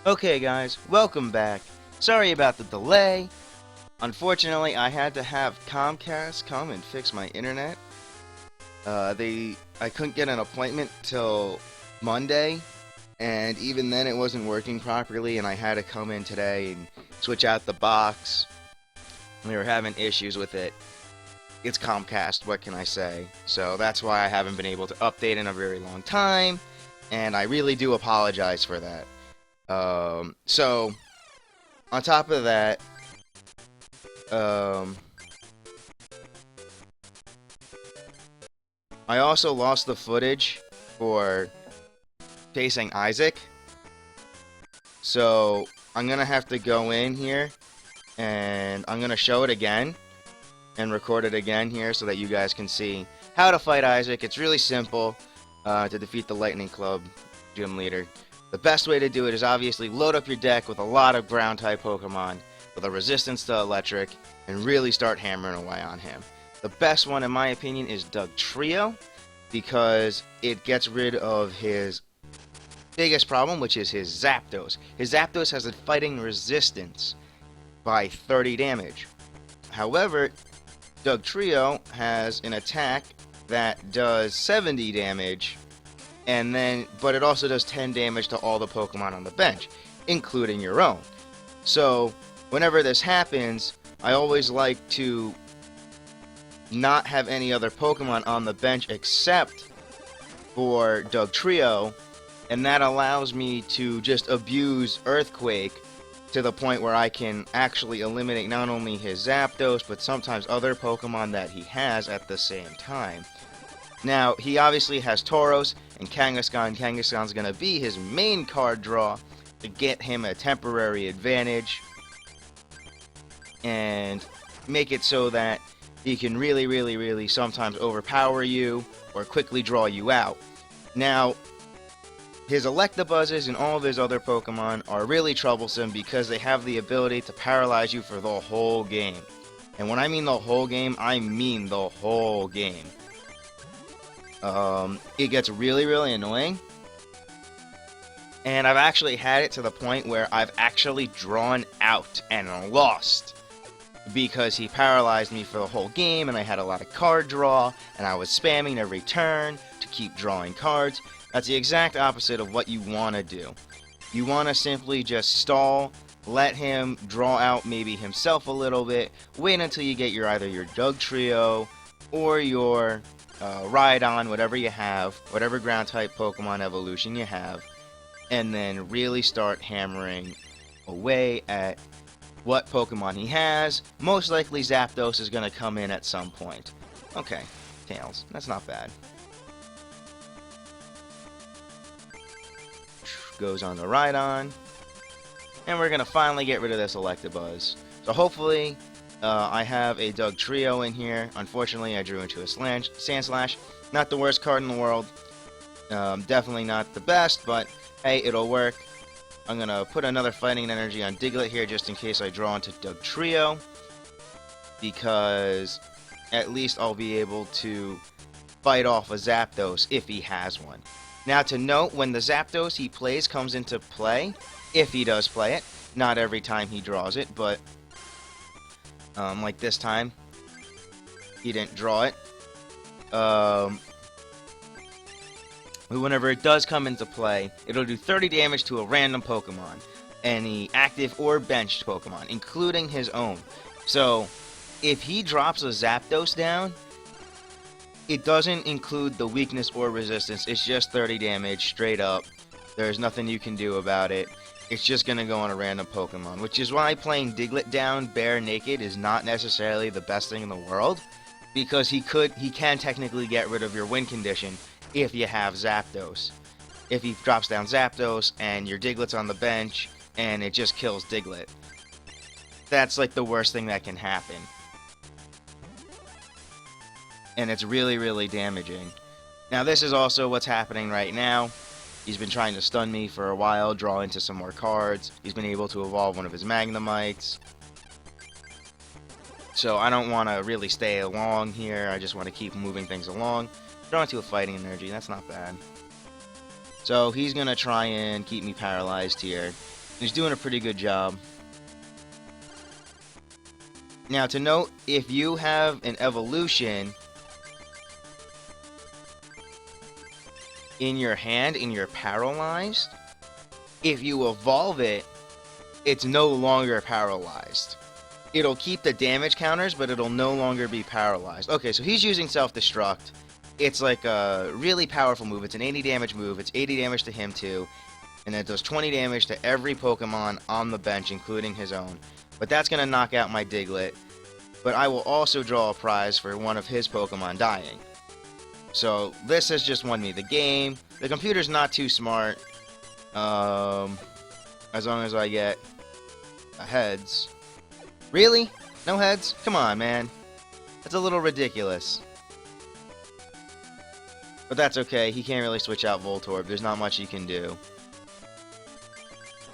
Okay guys, welcome back. Sorry about the delay. Unfortunately, I had to have Comcast come and fix my internet. I couldn't get an appointment till Monday, and even then it wasn't working properly, and I had to come in today and switch out the box. We were having issues with it. It's Comcast, what can I say? So that's why I haven't been able to update in a very long time, and I really do apologize for that. So, on top of that, I also lost the footage for facing Isaac. So, I'm gonna have to go in here, and I'm gonna show it again, and record it again here so that you guys can see how to fight Isaac. It's really simple to defeat the Lightning Club gym leader. The best way to do it is obviously load up your deck with a lot of ground-type Pokemon with a resistance to electric and really start hammering away on him. The best one, in my opinion, is Dugtrio because it gets rid of his biggest problem, which is his Zapdos. His Zapdos has a fighting resistance by 30 damage. However, Dugtrio has an attack that does 70 damage, but it also does 10 damage to all the Pokemon on the bench, including your own. So, whenever this happens, I always like to not have any other Pokemon on the bench except for Dugtrio, and that allows me to just abuse Earthquake to the point where I can actually eliminate not only his Zapdos, but sometimes other Pokemon that he has at the same time. Now, he obviously has Tauros and Kangaskhan. Kangaskhan's going to be his main card draw to get him a temporary advantage and make it so that he can really sometimes overpower you or quickly draw you out. Now, his Electabuzzes and all of his other Pokemon are really troublesome because they have the ability to paralyze you for the whole game. And when I mean the whole game, I mean the whole game. It gets really annoying. And I've actually had it to the point where I've actually drawn out and lost because he paralyzed me for the whole game and I had a lot of card draw and I was spamming every turn to keep drawing cards. That's the exact opposite of what you want to do. You want to simply just stall, let him draw out maybe himself a little bit, wait until you get either your Dugtrio or your Rhydon, whatever you have, whatever ground-type Pokemon evolution you have, and then really start hammering away at what Pokemon he has. Most likely Zapdos is going to come in at some point. Okay, Tails, that's not bad. Goes on the Rhydon, and we're going to finally get rid of this Electabuzz. So hopefully, I have a Dugtrio in here. Unfortunately, I drew into a Sandslash. Not the worst card in the world. Definitely not the best, but hey, it'll work. I'm going to put another Fighting Energy on Diglett here just in case I draw into Dugtrio, because at least I'll be able to fight off a Zapdos if he has one. Now to note, when the Zapdos he plays comes into play, if he does play it, not every time he draws it, but like this time, he didn't draw it. Whenever it does come into play, it'll do 30 damage to a random Pokemon, any active or benched Pokemon, including his own. So, if he drops a Zapdos down, it doesn't include the weakness or resistance, it's just 30 damage straight up. There's nothing you can do about it. It's just going to go on a random Pokemon, which is why playing Diglett down bare naked is not necessarily the best thing in the world, because he can technically get rid of your win condition if you have Zapdos. If he drops down Zapdos and your Diglett's on the bench and it just kills Diglett. That's like the worst thing that can happen. And it's really damaging. Now this is also what's happening right now. He's been trying to stun me for a while, draw into some more cards. He's been able to evolve one of his Magnemites. So I don't want to really stay along here. I just want to keep moving things along. Draw into a Fighting Energy, that's not bad. So he's going to try and keep me paralyzed here. He's doing a pretty good job. Now, to note, if you have an evolution in your hand and you're paralyzed, if you evolve it, it's no longer paralyzed. It'll keep the damage counters, but it'll no longer be paralyzed. Okay, so he's using self-destruct. It's like a really powerful move. It's an 80 damage move. It's 80 damage to him too. And it does 20 damage to every Pokemon on the bench, including his own. But that's going to knock out my Diglett. But I will also draw a prize for one of his Pokemon dying. So this has just won me the game. The computer's not too smart. As long as I get heads. Really? No heads? Come on, man. That's a little ridiculous. But that's okay. He can't really switch out Voltorb. There's not much he can do.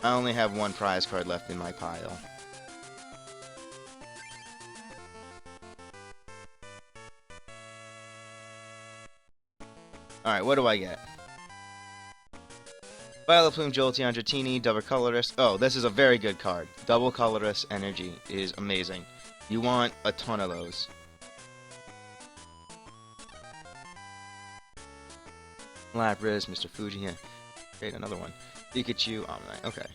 I only have one prize card left in my pile. Alright, what do I get? Vileplume, Jolteon, Dratini, Double Colorless. Oh, this is a very good card. Double Colorless Energy is amazing. You want a ton of those. Lapras, Mr. Fuji, yeah. Great, another one. Pikachu, Omnite, okay.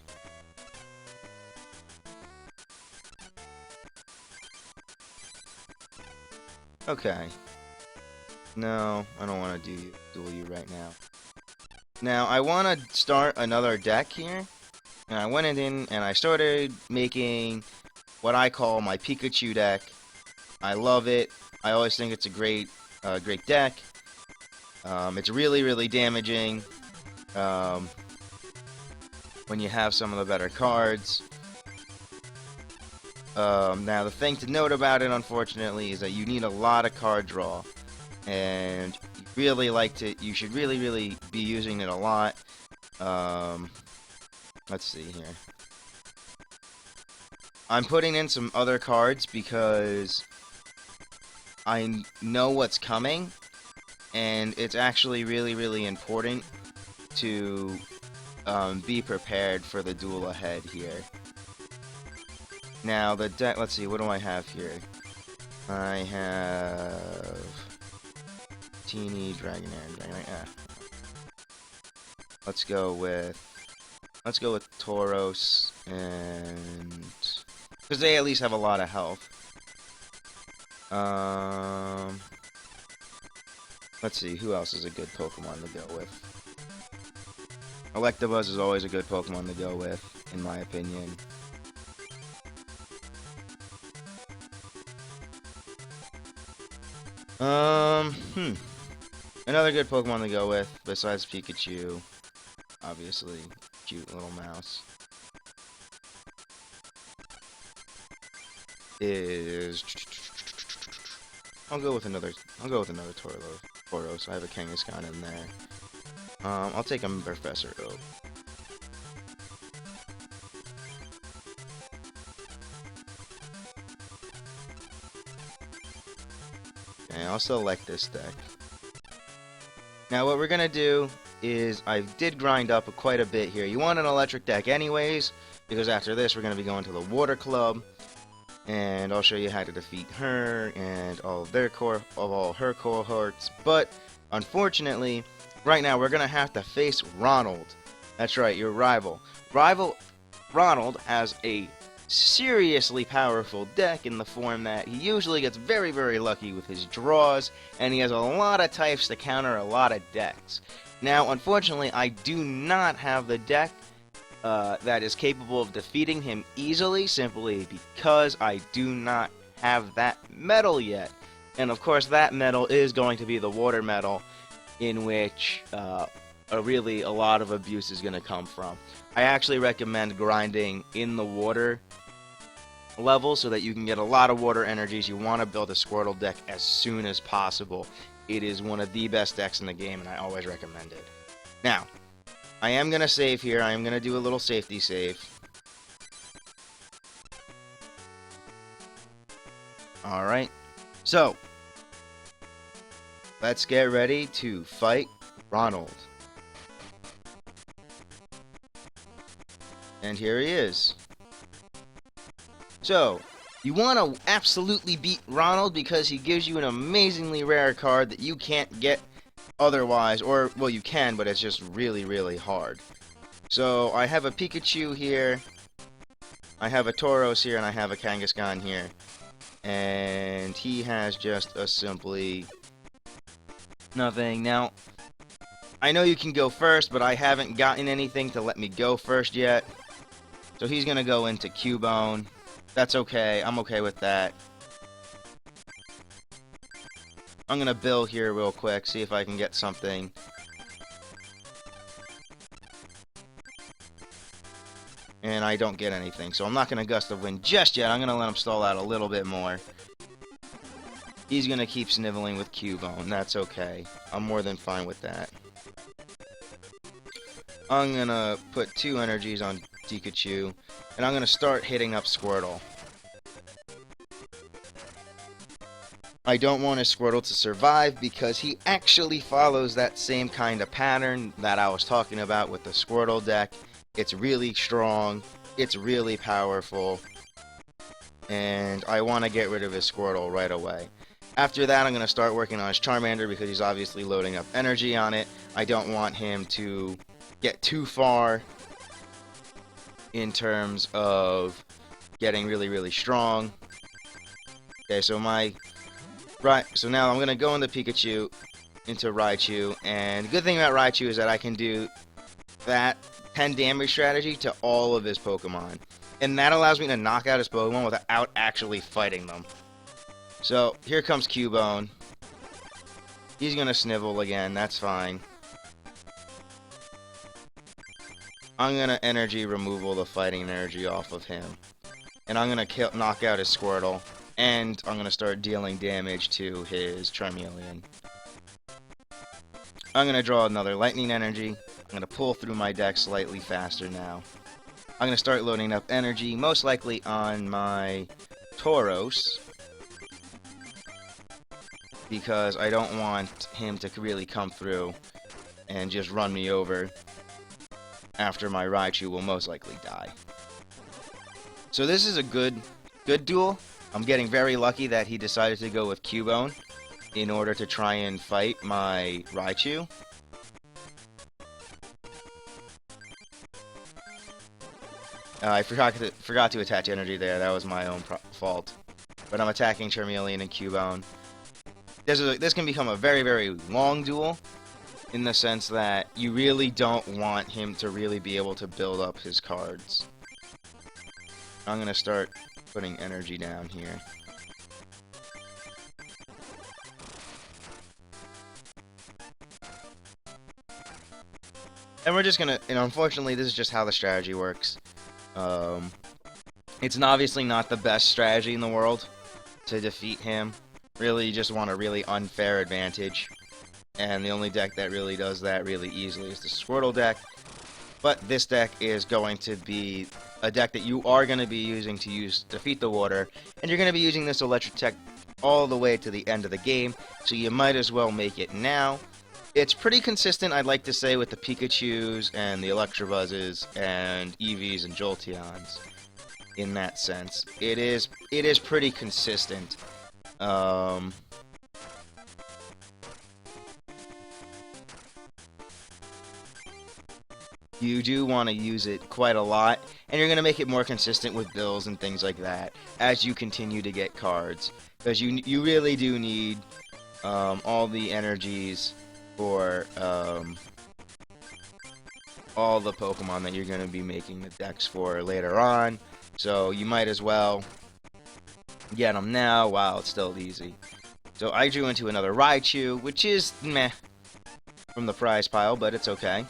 Okay. No, I don't want to duel you right now. Now, I want to start another deck here. And I went in and I started making what I call my Pikachu deck. I love it. I always think it's a great deck. It's really, really damaging when you have some of the better cards. Now, the thing to note about it, unfortunately, is that you need a lot of card draw. And you should really be using it a lot. Let's see here. I'm putting in some other cards because I know what's coming, and it's actually really important to be prepared for the duel ahead here. Now, the deck, let's see, what do I have here? I have Teeny, Dragonair, yeah. Let's go with Tauros, and because they at least have a lot of health. Let's see, who else is a good Pokemon to go with? Electabuzz is always a good Pokemon to go with, in my opinion. Another good Pokemon to go with, besides Pikachu, obviously, cute little mouse, is... I'll go with another Tauros. I have a Kangaskhan in there. I'll take a Professor Oak. Okay, I'll select this deck. Now what we're gonna do is, I did grind up quite a bit here. You want an electric deck anyways, because after this we're gonna be going to the Water Club, and I'll show you how to defeat her and all of her cohorts. But unfortunately, right now we're gonna have to face Ronald. That's right, your rival. Ronald has a seriously powerful deck in the form that he usually gets very lucky with his draws, and he has a lot of types to counter a lot of decks. Now, unfortunately, I do not have the deck that is capable of defeating him easily, simply because I do not have that metal yet. And of course, that metal is going to be the water metal, in which really a lot of abuse is going to come from. I actually recommend grinding in the water level so that you can get a lot of water energies. You want to build a Squirtle deck as soon as possible. It is one of the best decks in the game, and I always recommend it. Now, I am going to save here. I am going to do a little safety save. Alright, so let's get ready to fight Ronald. And here he is. So, you want to absolutely beat Ronald because he gives you an amazingly rare card that you can't get otherwise. Or, well, you can, but it's just really, really hard. So, I have a Pikachu here. I have a Tauros here, and I have a Kangaskhan here. And he has just a simply nothing. Now, I know you can go first, but I haven't gotten anything to let me go first yet. So he's going to go into Cubone. That's okay. I'm okay with that. I'm going to build here real quick, see if I can get something. And I don't get anything, so I'm not going to Gust of Wind just yet. I'm going to let him stall out a little bit more. He's going to keep sniveling with Cubone. That's okay. I'm more than fine with that. I'm going to put 2 energies on Pikachu, and I'm going to start hitting up Squirtle. I don't want his Squirtle to survive because he actually follows that same kind of pattern that I was talking about with the Squirtle deck. It's really strong, it's really powerful, and I want to get rid of his Squirtle right away. After that, I'm going to start working on his Charmander because he's obviously loading up energy on it. I don't want him to get too far in terms of getting really, really strong. Okay, so so now I'm going to go into Pikachu, into Raichu, and the good thing about Raichu is that I can do that 10 damage strategy to all of his Pokemon. And that allows me to knock out his Pokemon without actually fighting them. So, here comes Cubone. He's going to snivel again, that's fine. I'm going to energy removal the fighting energy off of him. And I'm going to knock out his Squirtle. And I'm going to start dealing damage to his Charmeleon. I'm going to draw another lightning energy. I'm going to pull through my deck slightly faster now. I'm going to start loading up energy, most likely on my Tauros, because I don't want him to really come through and just run me over after my Raichu will most likely die. So this is a good duel. I'm getting very lucky that he decided to go with Cubone in order to try and fight my Raichu. I forgot to attach energy there. That was my own fault. But I'm attacking Charmeleon and Cubone. This can become a very, very long duel, in the sense that you really don't want him to really be able to build up his cards. I'm going to start putting energy down here. And we're just gonna, and unfortunately this is just how the strategy works. It's obviously not the best strategy in the world to defeat him. Really, you just want a really unfair advantage. And the only deck that really does that really easily is the Squirtle deck. But this deck is going to be a deck that you are going to be using to defeat the water. And you're going to be using this Electric Tech all the way to the end of the game. So you might as well make it now. It's pretty consistent, I'd like to say, with the Pikachus and the Electabuzzes and Eevees and Jolteons. In that sense, it is pretty consistent. You do want to use it quite a lot, and you're going to make it more consistent with bills and things like that as you continue to get cards, because you really do need all the energies for all the Pokemon that you're going to be making the decks for later on. So you might as well get them now while it's still easy. So I drew into another Raichu, which is meh from the prize pile, but it's okay.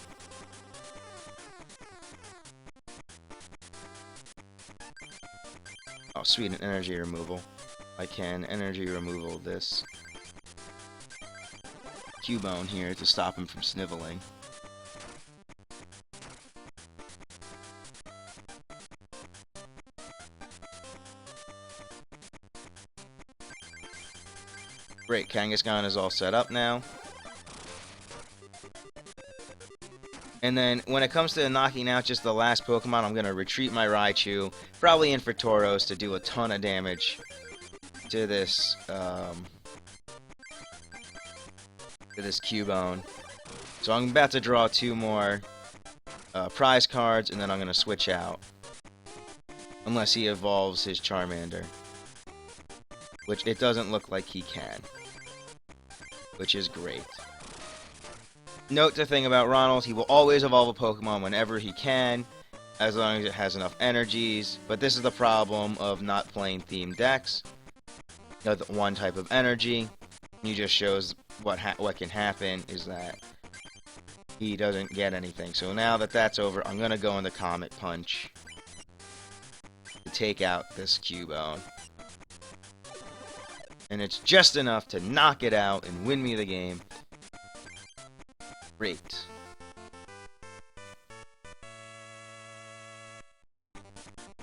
Oh, sweet, an energy removal. I can energy removal this Cubone here to stop him from sniveling. Great, Kangaskhan is all set up now. And then when it comes to knocking out just the last Pokemon, I'm going to retreat my Raichu, probably in for Tauros to do a ton of damage to this Cubone. So I'm about to draw 2 more prize cards, and then I'm going to switch out. Unless he evolves his Charmander. Which it doesn't look like he can. Which is great. Note the thing about Ronald, he will always evolve a Pokemon whenever he can, as long as it has enough energies. But this is the problem of not playing themed decks. You know, the one type of energy. He just shows what can happen is that he doesn't get anything. So now that that's over, I'm going to go into Comet Punch to take out this Cubone. And it's just enough to knock it out and win me the game. Great.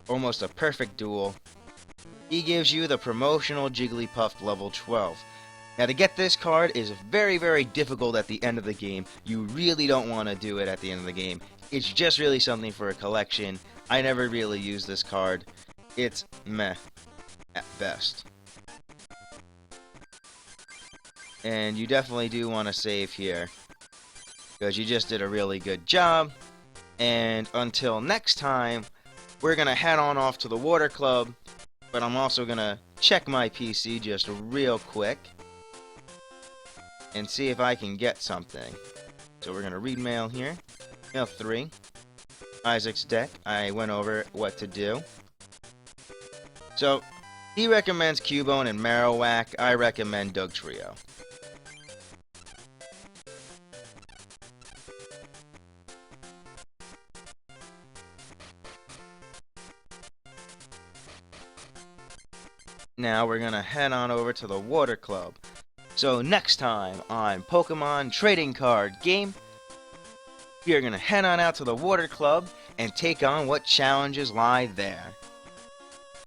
Almost a perfect duel. He gives you the promotional Jigglypuff level 12. Now to get this card is very, very difficult at the end of the game. You really don't want to do it at the end of the game. It's just really something for a collection. I never really use this card. It's meh at best. And you definitely do want to save here, because you just did a really good job. And until next time, we're going to head on off to the Water Club. But I'm also going to check my PC just real quick and see if I can get something. So we're going to read mail here. Mail 3. Isaac's deck. I went over what to do. So, he recommends Cubone and Marowak. I recommend Dugtrio. Now we're going to head on over to the Water Club. So next time on Pokemon Trading Card Game, we are going to head on out to the Water Club and take on what challenges lie there.